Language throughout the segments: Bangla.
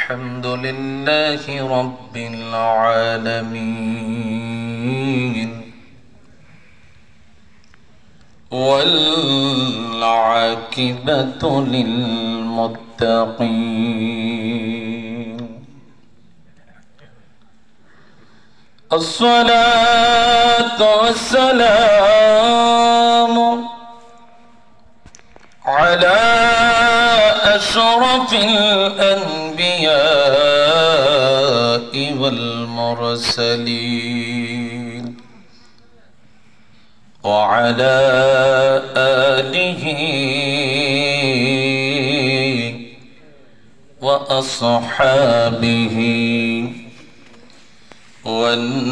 الحمد لله رب العالمين والعاقبة للمتقين الصلاة والسلام على أشرف الأنبياء والمرسلين وعلى آله وأصحابه والناس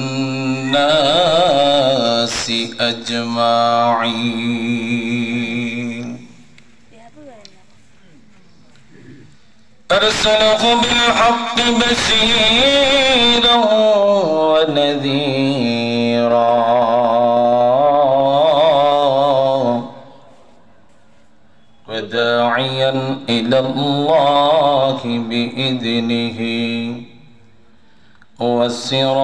أجمعين أرسله بالحق بشيرا ونذيرا وداعيا إلى الله بإذنه وسراجا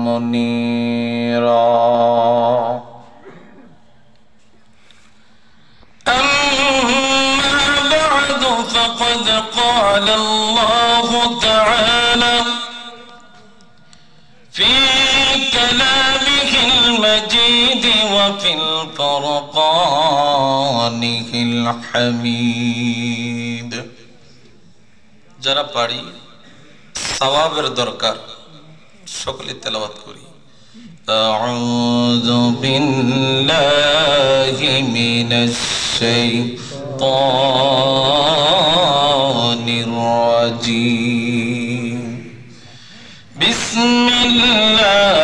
منيرا فقد قال الله تعالى في كلامه المجيد وفي الفرقانه الحميد যারা পারি সওয়াবের দরকার সকলে তেলাওয়াত করি আউযু বিল্লাহি মিনাশ الشيطان الرجيم بسم الله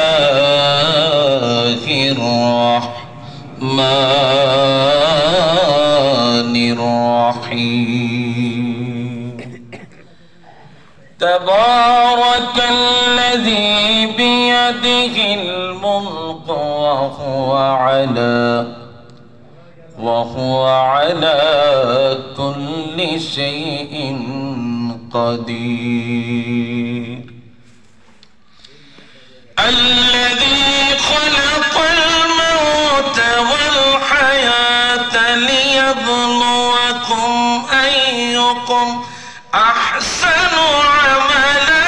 الرحمن الرحيم تبارك الذي بيده الملك وهو على كل شيء قدير الذي خلق الموت والحياة ليبلوكم أيكم أحسن عملا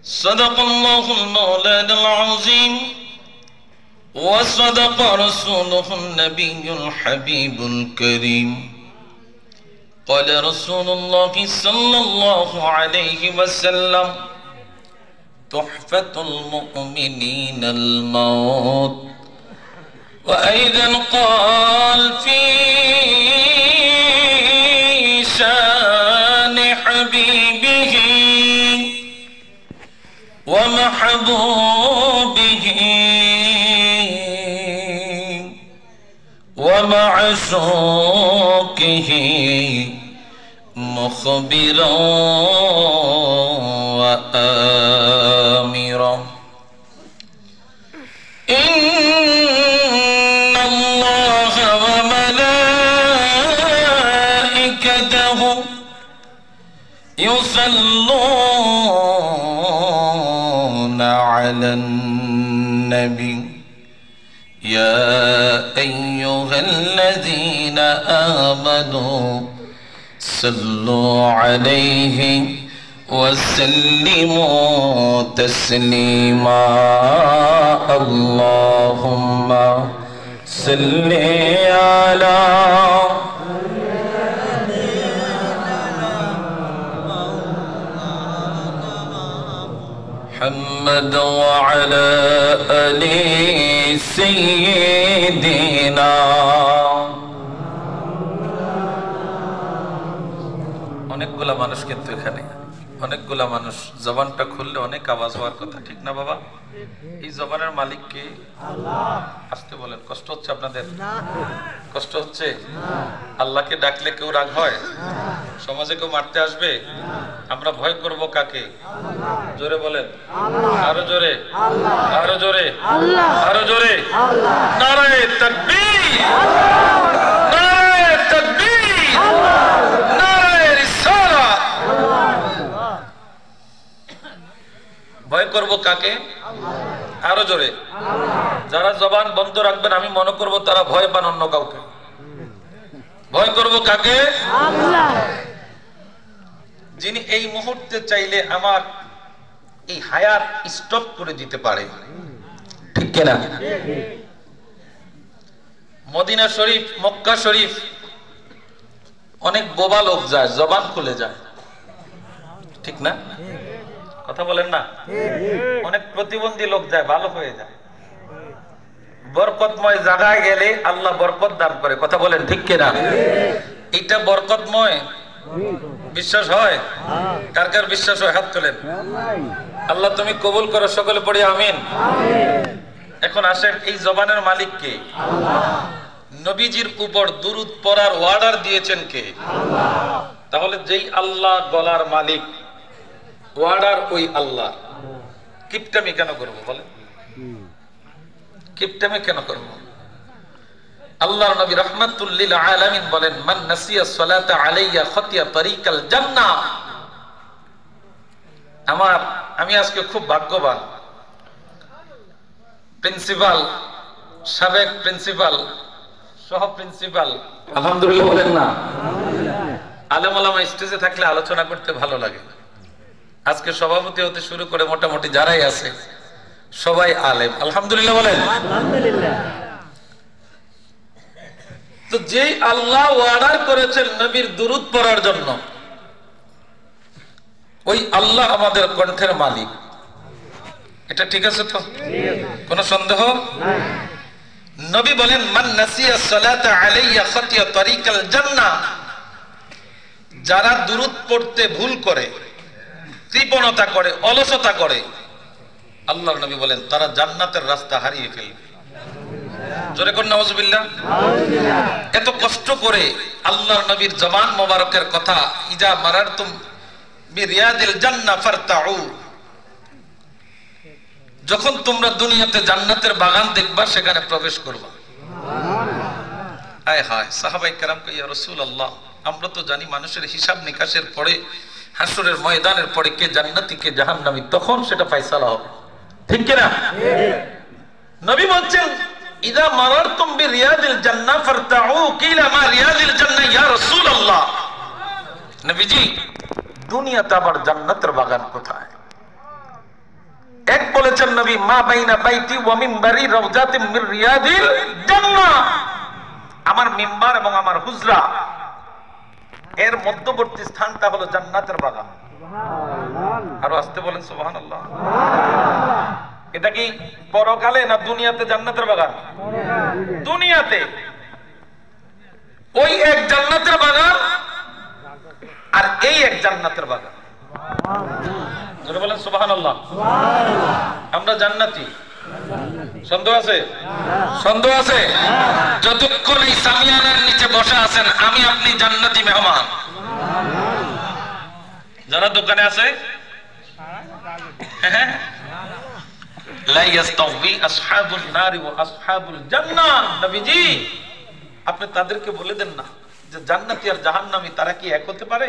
صدق الله المولانا العظيم وصدق رسوله النبي الحبيب الكريم قال رسول الله صلى الله عليه وسلم تحفة المؤمنين الموت وأيضا قال في شان حبيبه ومحبوبه ومعشوقه مخبرا وآمرا إن الله وملائكته يصلون على النبي يا أيها الذين آمنوا صلوا عليه وسلموا تسليما اللهم صل على محمد وعلى آل سيدنا অনেকগুলা মানুষ কিন্তু এখানে অনেকগুলা মানুষ জবানটা খুললে অনেক আওয়াজ হওয়ার কথা, ঠিক না বাবা? এই জবানের মালিক কে? আল্লাহ। আসতে বলেন, কষ্ট হচ্ছে আপনাদের? কষ্ট হচ্ছে? আল্লাহকে ডাকলে কেউ রাগ হয়? সমাজে কেউ মারতে আসবে? আমরা ভয় করব কাকে? জোরে বলেন, আরো জোরে, আরো জোরে, আরো জোরে। নারায়ে তাকবীর, নারায়ে তাকবীর, নারায়ে রিসালাত। ভয় করব কাকে? আরো জোরে। যারা জবান বন্ধ রাখবেন আমি মনে করব তারা ভয় পান অন্য কাউকে। ভয় করব কাকে? আল্লাহ। যিনি এই মুহূর্তে চাইলে আমার এই হায়াত স্টপ করে দিতে পারে, ঠিক কিনা? মদিনা শরীফ, মক্কা শরীফ অনেক বোবা লোক যায়, জবান খুলে যায়, ঠিক না? কথা বলেন না? অনেক প্রতিবন্ধী লোক যায়, ভালো হয়ে যায়। বরকতময় জায়গায় গেলে আল্লাহ বরকত দান করে, কথা বলেন ঠিক কিনা? এটা বরকতময়, বিশ্বাস হয়? কার কার বিশ্বাস হয় হাত তোলেন। আল্লাহ তুমি কবুল করো, সকলে পড়ি আমিন। এখন আসেন, এই জবানের মালিক কে? নবীজির উপর দুরূদ পড়ার অর্ডার দিয়েছেন কে? তাহলে যেই আল্লাহ গলার মালিক, অর্ডার ওই আল্লাহ, কিপটামি কেন করবো বলেন? কিপটামি কেন করবো? আল্লাহর নবী রাহমাতুল লিল আলামিন বলেন, মান নাসিয়া সালাতা আলাইয়া খাতিয়া তারিকাল জান্নাহ। আমি আজকে খুব ভাগ্যবান। প্রিন্সিপাল, সাবেক প্রিন্সিপাল, সহ প্রিন্সিপাল, আলহামদুলিল্লাহ বলেন না? আলেম ওলামা স্টেজে থাকলে আলোচনা করতে ভালো লাগে। আজকে সভাপতি হতে শুরু করে মোটামুটি যারাই আছে সবাই আলেম, আলহামদুলিল্লাহ বলেন। তো যেই আল্লাহ অর্ডার করেছেন নবীর দুরূদ পড়ার জন্য, ওই আল্লাহ আমাদের কণ্ঠের মালিক, এটা ঠিক আছে তো? কোন সন্দেহ? নবী বলেন, মান নাসিয়া সালাতা আলাইয়া খাতিয়া তারিকাল জান্নাহ। যারা দুরূদ পড়তে ভুল করে, কৃপণতা করে, অলসতা করে, আল্লাহর নবী বলেন তারা জান্নাতের রাস্তা হারিয়ে ফেলবে। জোরে কোন নাউজুবিল্লাহ। এত কষ্ট করে আল্লাহর নবীর জবান মোবারকের কথা, ইজা মারারতুম বিরিয়াদিল জান্নাহ ফারতাউ, যখন তোমরা দুনিয়াতে জান্নাতের বাগান দেখবা সেখানে প্রবেশ করবা। হায় হায়, সাহাবায়ে কেরাম কই, ইয়া রাসূলুল্লাহ, আমরা তো জানি মানুষের হিসাব নিকাশের পরে, হাসরের ময়দানের পরে কে জান্নাতি কে জাহান্নামী, তখন সেটা ফয়সালা হবে, ঠিক কি না? নবী বলছেন, ইদা মারারতুম বিরিয়াদিল জান্নাহ ফারতাউ, কিলা মা রিয়াদিল জান্নাহ ইয়া রাসূলুল্লাহ। নবীজি, দুনিয়াতে আবার জান্নাতের বাগান কোথায়? এক বলেছেন নবী, মা বাইনা বাইতি ওয়া মিম্বারি রাউজাতিম মির রিয়াদিল জান্নাহ। আমার মিম্বার এবং আমার হুজরা এর মধ্যবর্তী স্থানটা হলো জান্নাতের বাগান। আরো আসতে বলেন সুবহানাল্লাহ। এটা কি পরকালে না দুনিয়াতে জান্নাতের বাগান? দুনিয়াতে। ওই এক জান্নাতের বাগান আর এই এক জান্নাতের বাগান। জোরে বলেন সুবহানাল্লাহ। আমরা জান্নাতি, সন্দেহ আছে? সন্দেহ আছে? যতক্ষণ এই সামিয়ানার নিচে বসে আছেন, আমি আপনি জান্নাতি মেহমান। যারা দোকানে আছে, লা ইয়াস্তাওয়ি আসহাবুন নারি ওয়া আসহাবুল জান্নাহ। নবীজি, আপনি তাদেরকে বলে দেন না যে জান্নাতি আর জাহান্নামী তারা কি এক হতে পারে?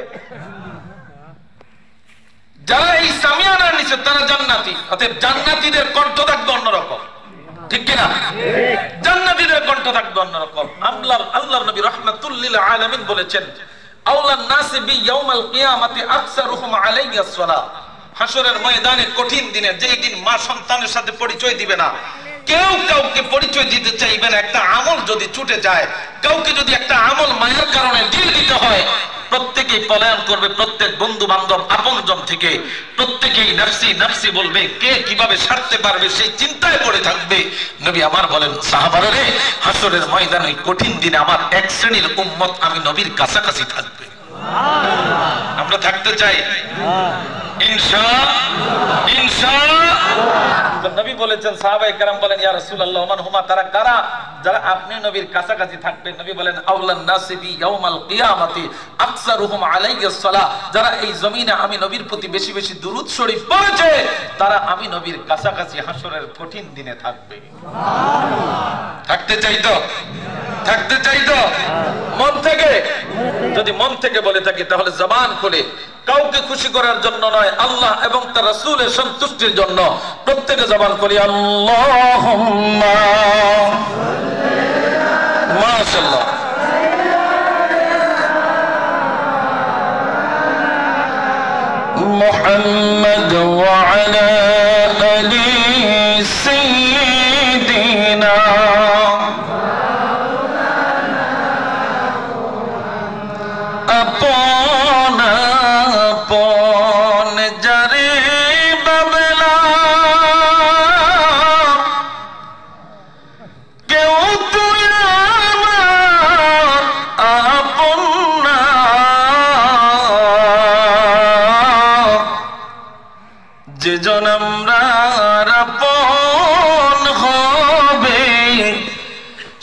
যারা এই সামিয়ানার নিচে তারা জান্নাতি, অতএব জান্নাতীদের কণ্ঠ থাকবে অন্যরকম, ঠিক কিনা? জান্নাতীদের কণ্ঠ থাকবে অন্যরকম। আল্লাহর নবী রাহমাতুল লিল আলামিন বলেছেন, আউলান নাসি বি ইয়াউমাল কিয়ামাতি আকসারুহুম আলাইয়া সালাহ। হাসরের ময়দানে কঠিন দিনে, যেই দিন মা সন্তানের সাথে পরিচয় দিবে না, কেউ কাউকে পরিচয় দিতে চাইবে না। একটা আমল যদি ছুটে যায়, কাউকে যদি একটা আমল মায়ের কারণে দিল দিতে হয়, প্রত্যেকেই পলায়ন করবে, প্রত্যেক বন্ধু বান্ধব আপনজন থেকে প্রত্যেকেই নাফসি নাফসি বলবে, কে কিভাবে ছাড়তে পারবে সেই চিন্তায় পড়ে থাকবে। নবী আমার বলেন, সাহাবারা রে, হাসরের ময়দানে কঠিন দিনে আমার এক শ্রেণীর উম্মত আমি নবীর কাছাকাছি থাকবে। আমরা থাকতে চাই? নবী বলেছেন, সাহাবায়ে কেরাম বলেন, ইয়া রাসূলুল্লাহ মান হুমা, তারা কারা যারা আপনি নবীর কাছাকাছি থাকবেন? নবী বলেন, আউলান নাসি বি ইয়াউমাল কিয়ামাতি আকসারুহুম আলাইহিস সালাহ, যারা এই জমিনে আমি নবীর প্রতি বেশি বেশি দুরূদ শরীফ পড়েছে তারা আমি নবীর কাছাকাছি হাসরের কঠিন দিনে থাকবে। থাকতে চাই তো? থাকতে চাই তো? মন থেকে? যদি মন থেকে বলে থাকি তাহলে জবান খুলে, কাউকে খুশি করার জন্য নয়, আল্লাহ এবং তার রাসূলের সন্তুষ্টির জন্য প্রত্যেকে জবান করি আল্লাহুম্মা, মাশাআল্লাহ। মুহাম্মদ ওয়া আলা আলি সাইয়্যিদিনা আপন আপন যারে বাবলা, কেউ তুই আমার আপন না, যে জন আমরা আপন হবে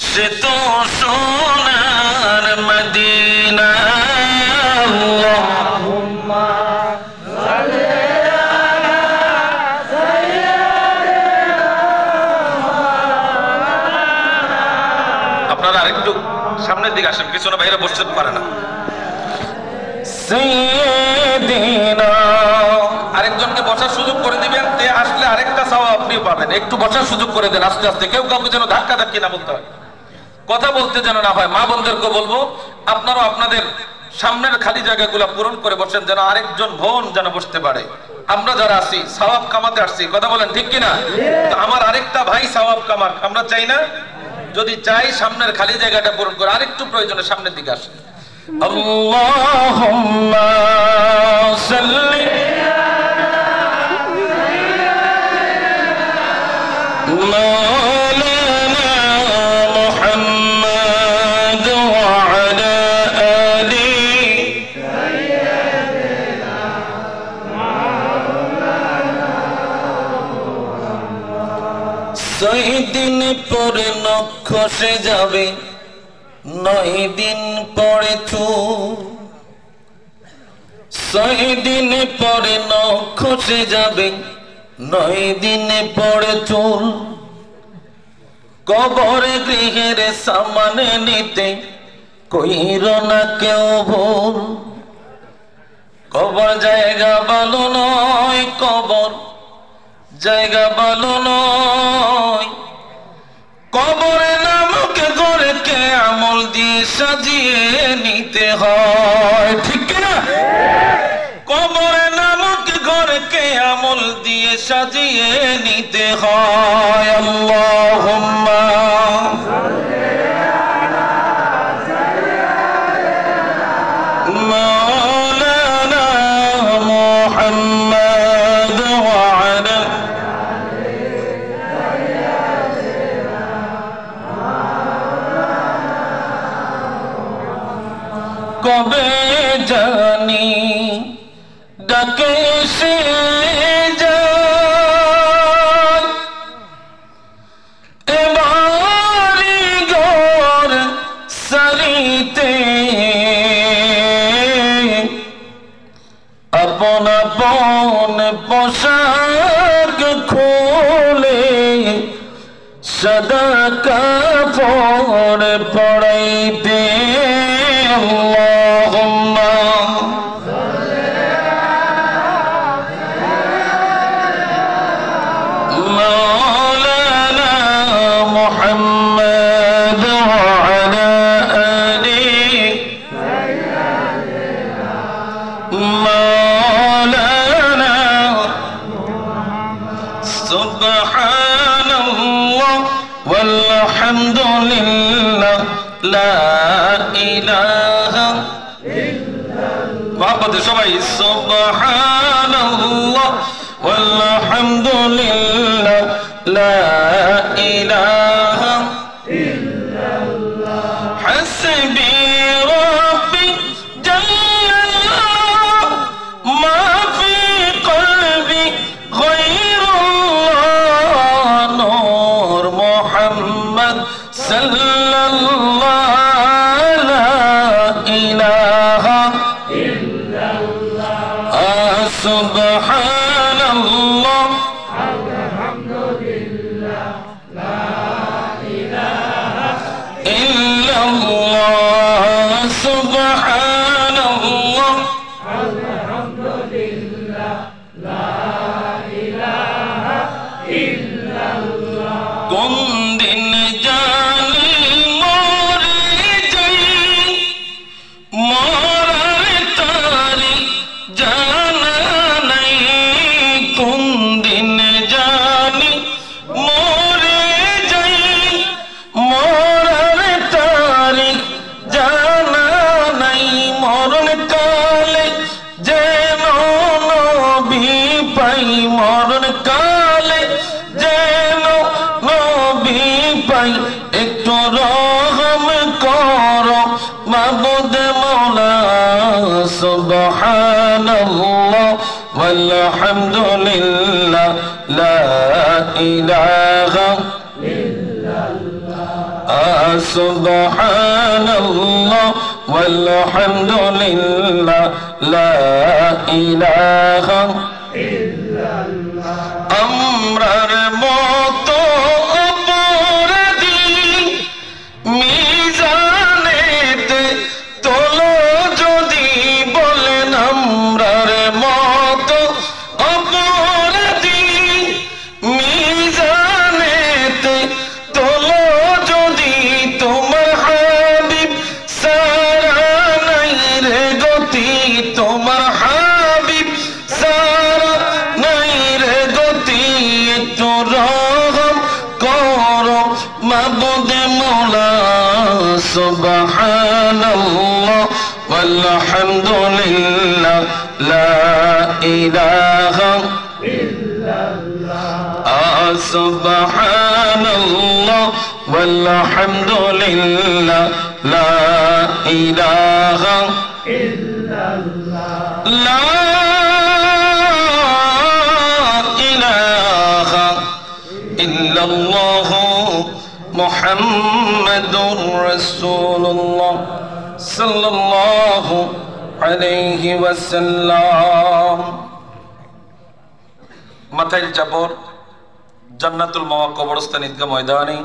সে তো সোনার মদিনা। আপনারা আরেকটু সামনের দিকে আসেন, পিছনে বাইরে বসতে পারে না। আরেকজনকে বসার সুযোগ করে দিবেন, তে আসলে আরেকটা সওয়াব আপনিও পাবেন। একটু বসার সুযোগ করে দেন আস্তে আস্তে, কেউ কাউকে যেন ধাক্কা ধাক্কি না বলতে হয়, কথা বলতে যেন না হয়। মা বোনদেরকে বলবো আপনারাও আপনাদের সামনের খালি জায়গাগুলো পূরণ করে বসেন, যেন আরেকজন বোন যেন বসতে পারে। আমরা যারা আছি সওয়াব কামাতে আসছি, কথা বলেন ঠিক কিনা? তো আমার আরেকটা ভাই সওয়াব কামাক, আমরা চাই না? যদি চাই সামনের খালি জায়গাটা পূরণ করে আরেকটু প্রয়োজনে সামনের দিকে আসে। আল্লাহুম্মা সাল্লি মাওলানা মুহাম্মদ ওয়া আলা আলি সাইয়্যিদিনা মাওলানা। 6 দিন পরে নখ খসে যাবে, 9 দিন পরে চুল, 6 দিন পরে নখ খসে যাবে, 9 দিন পরে চুল। কবরে গৃহের সামানে নিতে কইর না কেউ ভুল, কবর জায়গা ভালো নয়, কবর জায়গা ভালো নয়। কবরে নামক ঘরকে আমল দিয়ে সাজিয়ে নিতে হয়, ঠিক কিনা? কবরে নামক ঘরকে আমল দিয়ে সাজিয়ে নিতে হয়। আল্লাহুম্মা মাওলানা মুহাম্মদ ওয়া আলা কবে জানি ডাকে সে যায়, এবারি ঘর সারিতে আপন আপন পোশাক খুলে সাদা কাপড় পরাইতে। আল্লাহুম্মা মাওলানা মুহাম্মদ ওয়া আলা আলি মাওলানা। সুবহানাল্লাহ ওয়ালহামদুলিল্লাহ লা ইলাহা ইল্লাল্লাহ। সবাই সুবহানাল্লাহ ওয়ালহামদুলিল্লাহ লা ইলাহা ইল্লাল্লাহ। হাসবি রাব্বি জাল্লাল্লাহ মা ফি মুহাম্মদ সাল্লাল্লাহু লা ইলাহা ইল্লাল্লাহ সুবহানাল্লাহ আলহামদুলিল্লাহ লা ইলাহা ইল্লাল্লাহ সুবহানাল্লাহ আলহামদুলিল্লাহ লা ইলাহা ইল্লাল্লাহ কোন দিন জানি মরে যাই মরার তারিখ জানা নাই কোন দিন জানি মরে যাই মরার তারিখ জানা নাই মরণ কালে যেন নবী পাই মরণ কালে যেন নবী পাই একটু রহম করো মাবুদ মওলা সুবহানাল্লাহ ওয়ালহামদুলিল্লাহ লা ইলাহা ইল্লাল্লাহ সুবহানাল্লাহ ওয়ালহামদুলিল্লাহ লা ইলাহা ইল্লাল্লাহ আমরার মতো অপরাধী মিজানেতে তোলো যদি বলেন আমরার মতো অপরাধী মিজানেতে তোলো যদি তোমার হাবিব সারা নাই রে গতি তোমার হাবিব সারা নাই রে গতি একটু রহম করো মাবুদ মওলা সুবহানাল্লাহ ওয়ালহামদুলিল্লাহ লা ইলাহা ইল্লাল্লাহ সুবহানাল্লাহ ওয়ালহামদুলিল্লাহ লা ইলাহা ইল্লাল্লাহ লা ইলাহা ইল্লাল্লাহ মুহাম্মাদুর রাসূলুল্লাহ সাল্লাল্লাহু আলাইহি ওয়াসাল্লাম মাথাইল চাপর জান্নাতুল মাওয়া কবরস্থান ঈদগাহ ময়দানে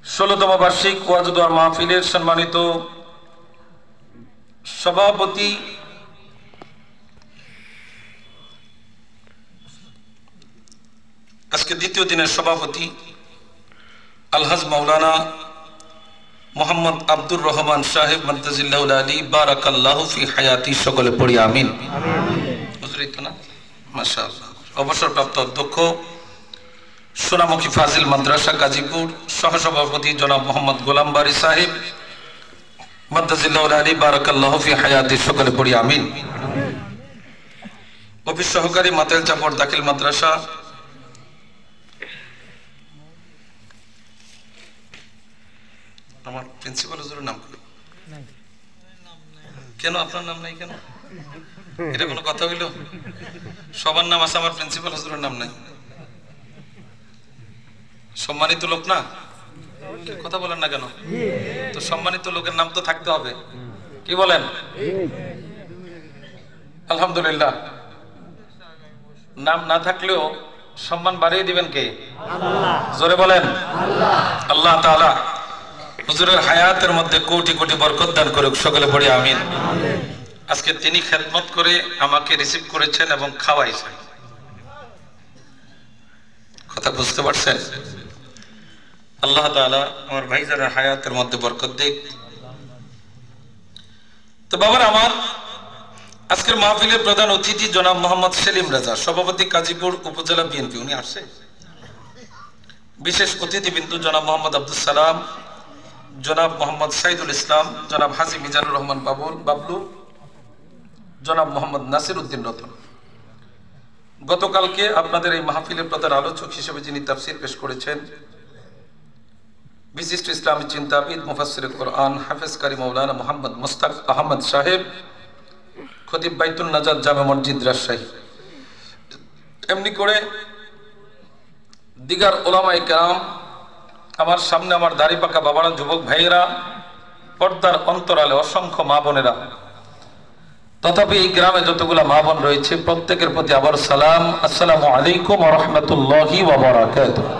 ১৬তম বার্ষিক ওয়াজ দোয়া মাহফিলের সম্মানিত সভাপতি আজকে দ্বিতীয় দিনের সভাপতি আলহাজ মাওলানা মোহাম্মদ আব্দুর রহমান সাহেব মাদ্দাজিল্লাহুল আলী বারাকাল্লাহু ফি হায়াতি সকলে পড়ি আমিন হুজুর তো না মাশাআল্লাহ অবসরপ্রাপ্ত অধ্যক্ষ সোনামুখী ফাজিল মাদ্রাসা গাজীপুর সহসভাপতি জনাব মোহাম্মদ গোলাম বারী সাহেব মাদ্দাজিল্লাহুল আলী বারাকাল্লাহু ফি হায়াতি সকলে পড়ি আমিন অফিস সহকারী মাতাইল চাপড় দাখিল মাদ্রাসা আমার প্রিন্সিপাল হুজুরের নাম কি কেন আপনার নাম নাই কেন এটা কোনো কথা হইল সবার নাম আছে আমার প্রিন্সিপাল হুজুরের নাম নাই সম্মানিত লোক না কথা বলেন না কেন তো সম্মানিত লোকের নাম তো থাকতে হবে কি বলেন আলহামদুলিল্লাহ নাম না থাকলেও সম্মান বাড়িয়ে দিবেন কে আল্লাহ জোরে বলেন আল্লাহ আল্লাহ তাআলা হুজুরের হায়াতের মধ্যে কোটি কোটি বরকত দান করুক সকলে পড়ি আমিন আজকে তিনি খেদমত করে আমাকে রিসিভ করেছেন এবং খাওয়াইছেন কথা বুঝতে পারছেন আল্লাহ তাআলা আমার ভাইজানের হায়াতের মধ্যে বরকত দিক তো বাবার আমার আজকের মাহফিলের প্রধান অতিথি জনাব মোহাম্মদ সেলিম রাজা সভাপতি কাজীপুর উপজেলা বিএনপি উনি আসছে বিশেষ অতিথিবৃন্দ জনাব মোহাম্মদ আব্দুল সালাম জনাব মোহাম্মদ সাইদুল ইসলাম জনাব হাজী মিজানুর রহমান বাবলু জনাব মোহাম্মদ নাসির উদ্দিন রতন গতকালকে আপনাদের এই মাহফিলের প্রধান আলোচক হিসেবে যিনি তাফসীর পেশ করেছেন বিশিষ্ট ইসলামী চিন্তাবিদ মুফাসসিরে কোরআন হাফেজ কারি মাওলানা মোহাম্মদ মুস্তাক আহমদ সাহেব খতিব বাইতুল নাজাত জামে মসজিদ রাজশাহী এমনি করে দিগার ওলামায়ে কেরাম আমার সামনে আমার দাড়ি পাকা বাবারা, যুবক ভাইয়েরা, পর্দার অন্তরালে অসংখ্য মা বোনেরা, তথাপি এই গ্রামে যতগুলা মা বোন রয়েছে প্রত্যেকের প্রতি আবার সালাম, আসসালামু আলাইকুম ওয়া রাহমাতুল্লাহি ওয়া বারাকাতুহু।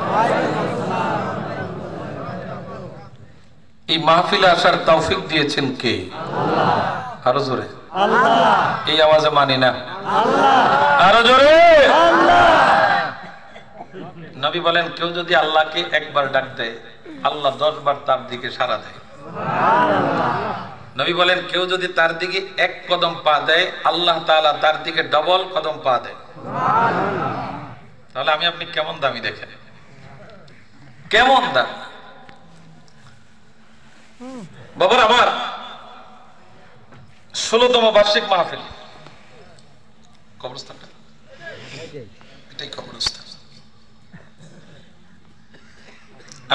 এই মাহফিলে আসার তৌফিক দিয়েছেন কে? আল্লাহ। আরো জোরে আল্লাহ। এই আওয়াজে মানি না আল্লাহ। আরো জোরে আল্লাহ। নবী বলেন কেউ যদি আল্লাহকে একবার ডাক দেয় আল্লাহ 10 বার তার দিকে সাড়া দেয়। নবী বলেন কেউ যদি তার দিকে এক কদম পা দেয় আল্লাহ তাআলা তার দিকে ডবল কদম পা দেয়। তাহলে আমি আপনি কেমন দামি দেখেন, কেমন দাম। বাবার আমার 16তম বার্ষিক মাহফিল, কবরস্থানটা এটাই কবরস্থান।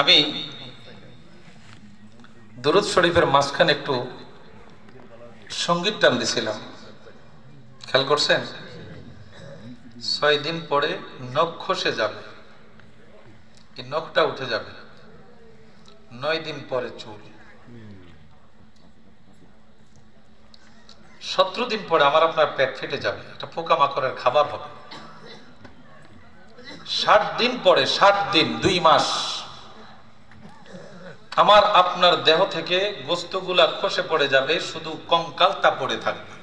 আমি দরুদ শরীফের মাঝখানে একটু সঙ্গীত টান দিছিলাম, খেয়াল করছেন? 6 দিন পরে নখ খসে যাবে, এই নখটা উঠে যাবে। 9 দিন পরে চুল, 17 দিন পরে আমার আপনার পেট ফেটে যাবে, এটা পোকামাকড়ের খাবার হবে। 60 দিন পরে, 60 দিন 2 মাস আমার আপনার দেহ থেকে গোস্তগুলা খসে পড়ে যাবে, শুধু কঙ্কালটা পড়ে থাকবে।